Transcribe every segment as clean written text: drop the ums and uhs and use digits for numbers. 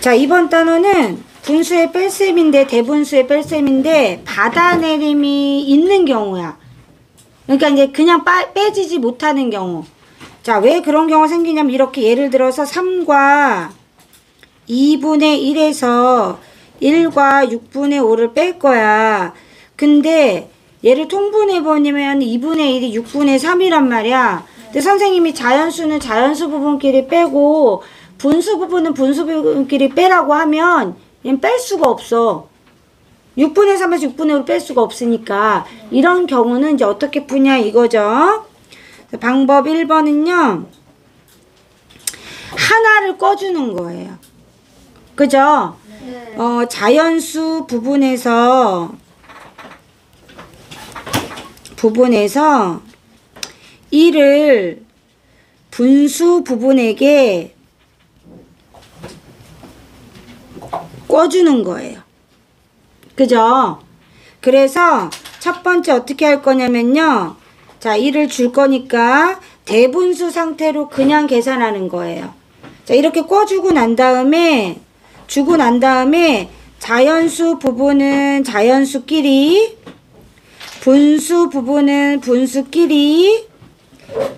자, 이번 단어는 분수의 뺄셈인데, 대분수의 뺄셈인데 받아내림이 있는 경우야. 그러니까 이제 그냥 빼지지 못하는 경우. 자, 왜 그런 경우가 생기냐면 이렇게 예를 들어서 3과 2분의 1에서 1과 6분의 5를 뺄 거야. 근데 얘를 통분해버리면 2분의 1이 6분의 3이란 말이야. 근데 선생님이 자연수는 자연수 부분끼리 빼고 분수 부분은 분수 부분끼리 빼라고 하면 얘는 뺄 수가 없어. 6분의 3에서 6분의 5를 뺄 수가 없으니까 이런 경우는 이제 어떻게 푸냐 이거죠. 방법 1번은요. 하나를 꺼주는 거예요. 그죠? 네. 자연수 부분에서 1을 분수 부분에게 꿔주는 거예요. 그죠? 그래서 첫 번째 어떻게 할 거냐면요. 자, 1을 줄 거니까 대분수 상태로 그냥 계산하는 거예요. 자, 이렇게 꿔주고 난 다음에 주고 난 다음에 자연수 부분은 자연수끼리 분수 부분은 분수끼리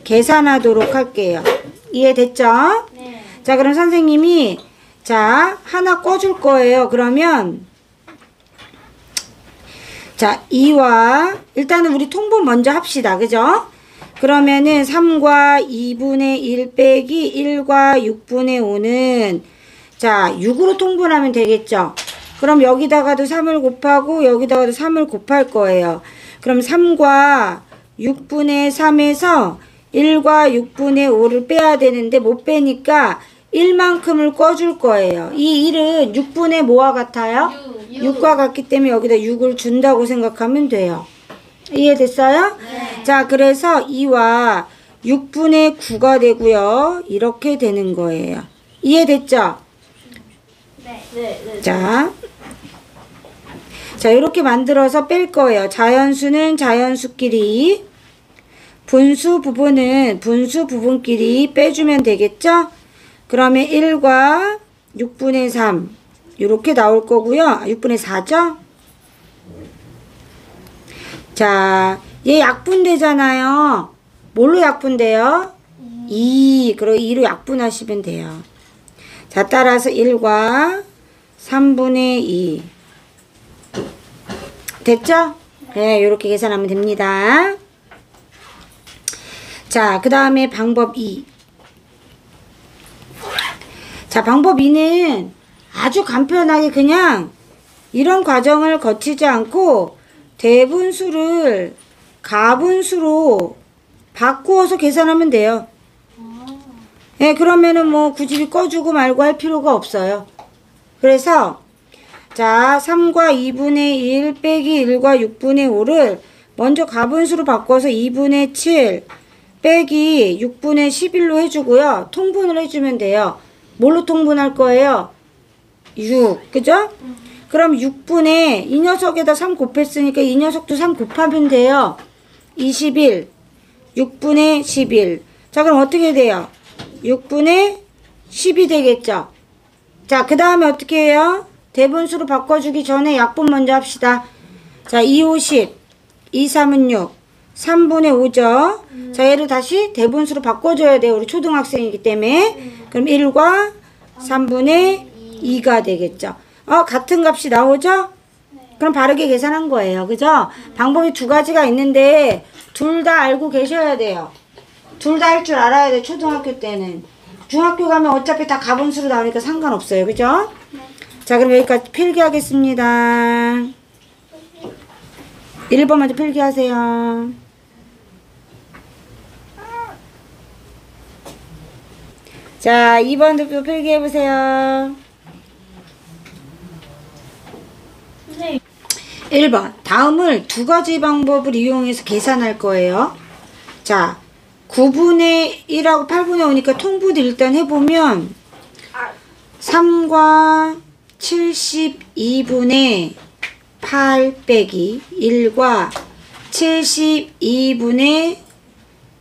계산하도록 할게요. 이해됐죠? 네. 자, 그럼 선생님이 자, 하나 꿔줄 거예요. 그러면 자, 2와 일단은 우리 통분 먼저 합시다. 그죠? 그러면은 3과 2분의 1 빼기 1과 6분의 5는 자, 6으로 통분하면 되겠죠? 그럼 여기다가도 3을 곱하고 여기다가도 3을 곱할 거예요. 그럼 3과 6분의 3에서 1과 6분의 5를 빼야 되는데 못 빼니까 1만큼을 꺼줄 거예요. 이 1은 6분의 뭐와 같아요? 6과 같기 때문에 여기다 6을 준다고 생각하면 돼요. 이해됐어요? 네. 자, 그래서 2와 6분의 9가 되고요. 이렇게 되는 거예요. 이해됐죠? 네. 자, 이렇게 만들어서 뺄 거예요. 자연수는 자연수끼리, 분수 부분은 분수 부분끼리 빼주면 되겠죠? 그러면 1과 6분의 3 이렇게 나올 거고요. 6분의 4죠? 자, 얘 약분되잖아요. 뭘로 약분돼요? 2. 그리고 2로 약분하시면 돼요. 자, 따라서 1과 3분의 2. 됐죠? 네, 이렇게 계산하면 됩니다. 자, 그 다음에 방법 2. 자, 방법 2는 아주 간편하게 그냥 이런 과정을 거치지 않고 대분수를 가분수로 바꾸어서 계산하면 돼요. 네, 그러면은 뭐 굳이 꺼주고 말고 할 필요가 없어요. 그래서 자, 3과 2분의 1 빼기 1과 6분의 5를 먼저 가분수로 바꿔서 2분의 7 빼기 6분의 11로 해주고요. 통분을 해주면 돼요. 뭘로 통분할 거예요? 6. 그죠? 그럼 6분의 이 녀석에다 3 곱했으니까 이 녀석도 3 곱하면 돼요. 21. 6분의 11. 자, 그럼 어떻게 돼요? 6분의 10이 되겠죠? 자, 그 다음에 어떻게 해요? 대분수로 바꿔주기 전에 약분 먼저 합시다. 자, 2, 5, 10. 2, 3은 6. 3분의 5죠? 자, 얘를 다시 대분수로 바꿔줘야 돼요. 우리 초등학생이기 때문에. 그럼 1과 3분의 2가 되겠죠. 같은 값이 나오죠? 그럼 바르게 계산한 거예요. 그죠? 방법이 두 가지가 있는데 둘 다 알고 계셔야 돼요. 둘 다 할 줄 알아야 돼. 초등학교 때는. 중학교 가면 어차피 다 가분수로 나오니까 상관없어요. 그죠? 자, 그럼 여기까지 필기하겠습니다. 1번 먼저 필기하세요. 자, 2번도 필기해보세요. 1번. 다음을 두 가지 방법을 이용해서 계산할 거예요. 자, 9분의 1하고 8분의 5니까 통분을 일단 해보면 3과 72분의 8 빼기 1과 72분의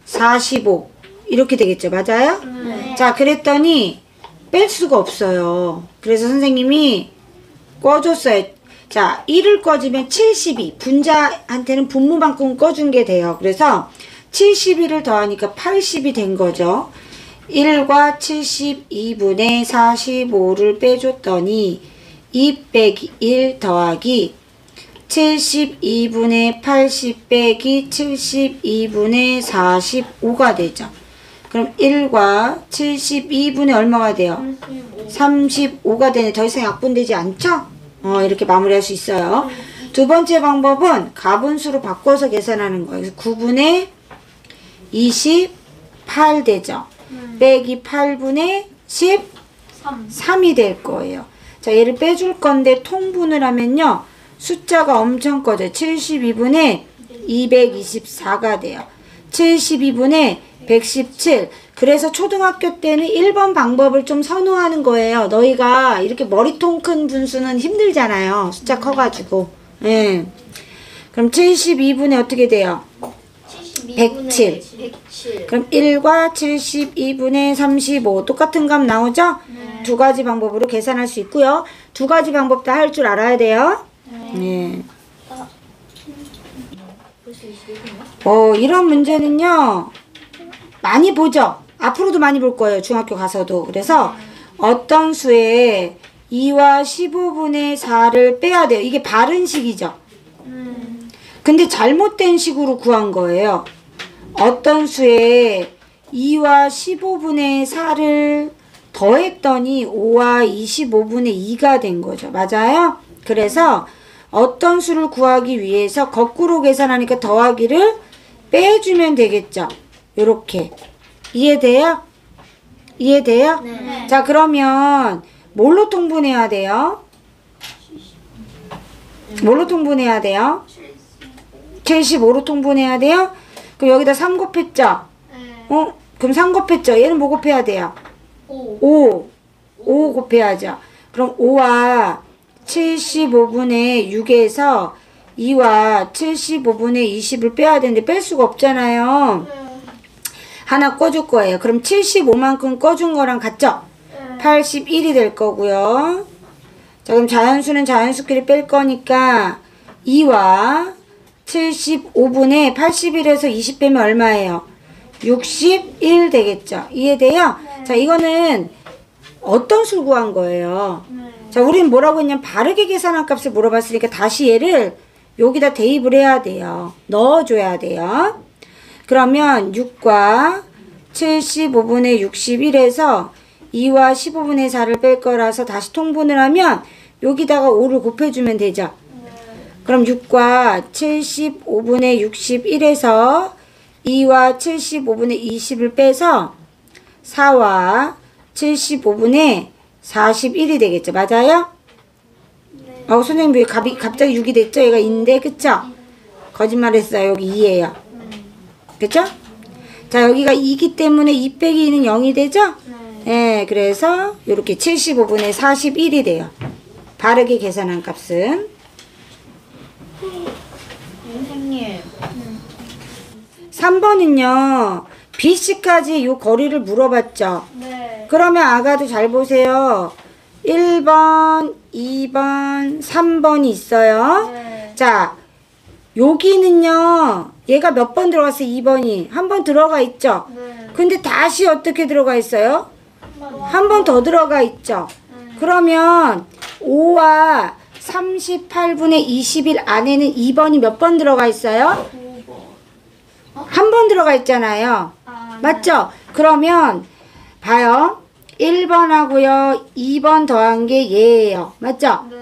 45 이렇게 되겠죠. 맞아요? 네. 자, 그랬더니 뺄 수가 없어요. 그래서 선생님이 꺼줬어요. 자, 1을 꺼주면 72. 분자한테는 분모만큼 꺼준 게 돼요. 그래서 72를 더하니까 80이 된 거죠. 1과 72분의 45를 빼줬더니 2 빼기 1 더하기 72분의 80 빼기 72분의 45가 되죠. 그럼 1과 72분의 얼마가 돼요? 35가 되네. 더 이상 약분되지 않죠? 이렇게 마무리할 수 있어요. 두 번째 방법은 가분수로 바꿔서 계산하는 거예요. 그래서 9분의 28 되죠. 빼기 8분의 13이 될 거예요. 자, 얘를 빼줄 건데 통분을 하면요. 숫자가 엄청 커져요. 72분의 224가 돼요. 72분의 117. 그래서 초등학교 때는 1번 방법을 좀 선호하는 거예요. 너희가 이렇게 머리통 큰 분수는 힘들잖아요. 숫자 커가지고. 예. 그럼 72분의 어떻게 돼요? 107. 그럼 1과 72분의 35 똑같은 값 나오죠? 네. 두 가지 방법으로 계산할 수 있고요. 두 가지 방법 다 할 줄 알아야 돼요. 네. 이런 문제는요. 많이 보죠? 앞으로도 많이 볼 거예요. 중학교 가서도. 그래서 어떤 수에 2와 15분의 4를 빼야 돼요. 이게 바른 식이죠. 근데 잘못된 식으로 구한 거예요. 어떤 수에 2와 15분의 4를 더했더니 5와 25분의 2가 된 거죠. 맞아요? 그래서 어떤 수를 구하기 위해서 거꾸로 계산하니까 더하기를 빼주면 되겠죠. 요렇게. 이해돼요? 이해돼요? 네. 자, 그러면 뭘로 통분해야 돼요? 뭘로 통분해야 돼요? 75로 통분해야 돼요? 그럼 여기다 3 곱했죠? 그럼 3 곱했죠? 얘는 뭐 곱해야 돼요? 5 곱해야죠. 그럼 5와 75분의 6에서 2와 75분의 20을 빼야 되는데 뺄 수가 없잖아요. 하나 꺼줄 거예요. 그럼 75만큼 꺼준 거랑 같죠? 81이 될 거고요. 자, 그럼 자연수는 자연수끼리 뺄 거니까 2와 75분의 81에서 20 빼면 얼마예요? 61 되겠죠? 이해돼요? 자, 이거는 어떤 수를 구한 거예요? 자, 우리는 뭐라고 했냐면 바르게 계산한 값을 물어봤으니까 다시 얘를 여기다 대입을 해야 돼요. 넣어줘야 돼요. 그러면 6과 75분의 61에서 2와 15분의 4를 뺄 거라서 다시 통분을 하면 여기다가 5를 곱해주면 되죠. 그럼 6과 75분의 61에서 2와 75분의 20을 빼서 4와 75분의 41이 되겠죠. 맞아요? 선생님 왜 갑자기 6이 됐죠? 얘가 2인데, 그쵸? 거짓말했어요. 여기 2예요. 그쵸? 자, 여기가 2기 때문에 2 빼기 2는 0이 되죠? 네, 그래서 이렇게 75분의 41이 돼요. 바르게 계산한 값은. 선생님. 3번은요. BC까지 요 거리를 물어봤죠? 네. 그러면 아가도 잘 보세요. 1번, 2번, 3번이 있어요. 네. 자, 여기는요. 얘가 몇 번 들어갔어요? 2번이. 한 번 들어가 있죠? 네. 근데 다시 어떻게 들어가 있어요? 한 번 더 들어가 있죠? 그러면 5와 38분의 21 안에는 2번이 몇 번 들어가 있어요? 5번. 한 번 들어가 있잖아요. 맞죠? 그러면 봐요. 1번하고요. 2번 더한 게 얘예요. 맞죠? 네.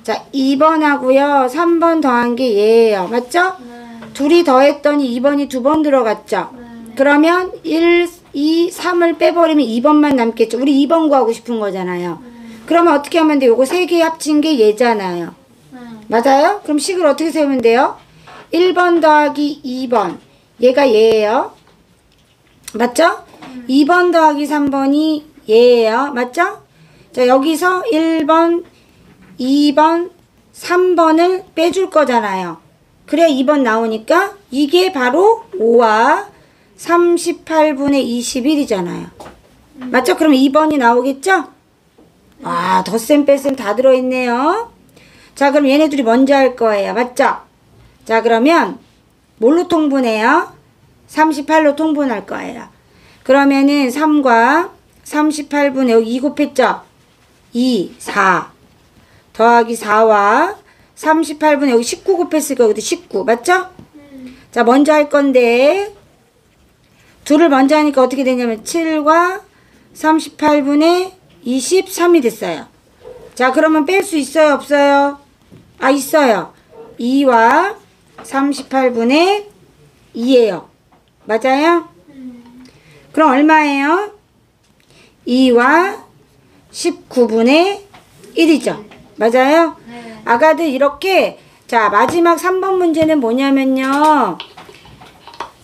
자, 2번하고요. 3번 더한 게 얘예요. 맞죠? 네. 둘이 더했더니 2번이 두 번 들어갔죠? 네. 그러면 1, 2, 3을 빼버리면 2번만 남겠죠? 우리 2번 구하고 싶은 거잖아요. 그러면 어떻게 하면 돼요? 요거 세 개 합친 게 얘잖아요. 네. 맞아요? 그럼 식을 어떻게 세우면 돼요? 1번 더하기 2번. 얘가 얘예요. 맞죠? 2번 더하기 3번이 얘예요. 맞죠? 자, 여기서 1번, 2번, 3번을 빼줄 거잖아요. 그래야 2번 나오니까 이게 바로 5와 38분의 21이잖아요. 맞죠? 그럼 2번이 나오겠죠? 아, 덧셈 뺄셈 다 들어있네요. 자, 그럼 얘네들이 먼저 할 거예요. 맞죠? 자, 그러면 뭘로 통분해요? 38로 통분할 거예요. 그러면은 3과 38분의 여기 2 곱했죠? 2, 4 더하기 4와 38분의 여기 19 곱했으니까 여기도 19 맞죠? 자, 먼저 할 건데 둘을 먼저 하니까 어떻게 되냐면 7과 38분의 23이 됐어요. 자, 그러면 뺄 수 있어요? 없어요? 아, 있어요. 2와 38분의 2예요. 맞아요? 그럼 얼마예요? 2와 19분의 1이죠. 맞아요? 네. 아가들 이렇게 자, 마지막 3번 문제는 뭐냐면요.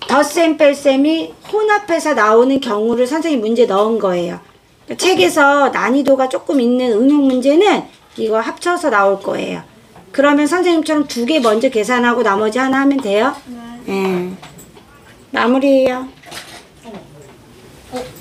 덧셈 뺄셈이 혼합해서 나오는 경우를 선생님 문제 넣은 거예요. 그러니까 책에서 난이도가 조금 있는 응용 문제는 이거 합쳐서 나올 거예요. 그러면 선생님처럼 2개 먼저 계산하고 나머지 하나 하면 돼요. 네. 예. 마무리해요. 어.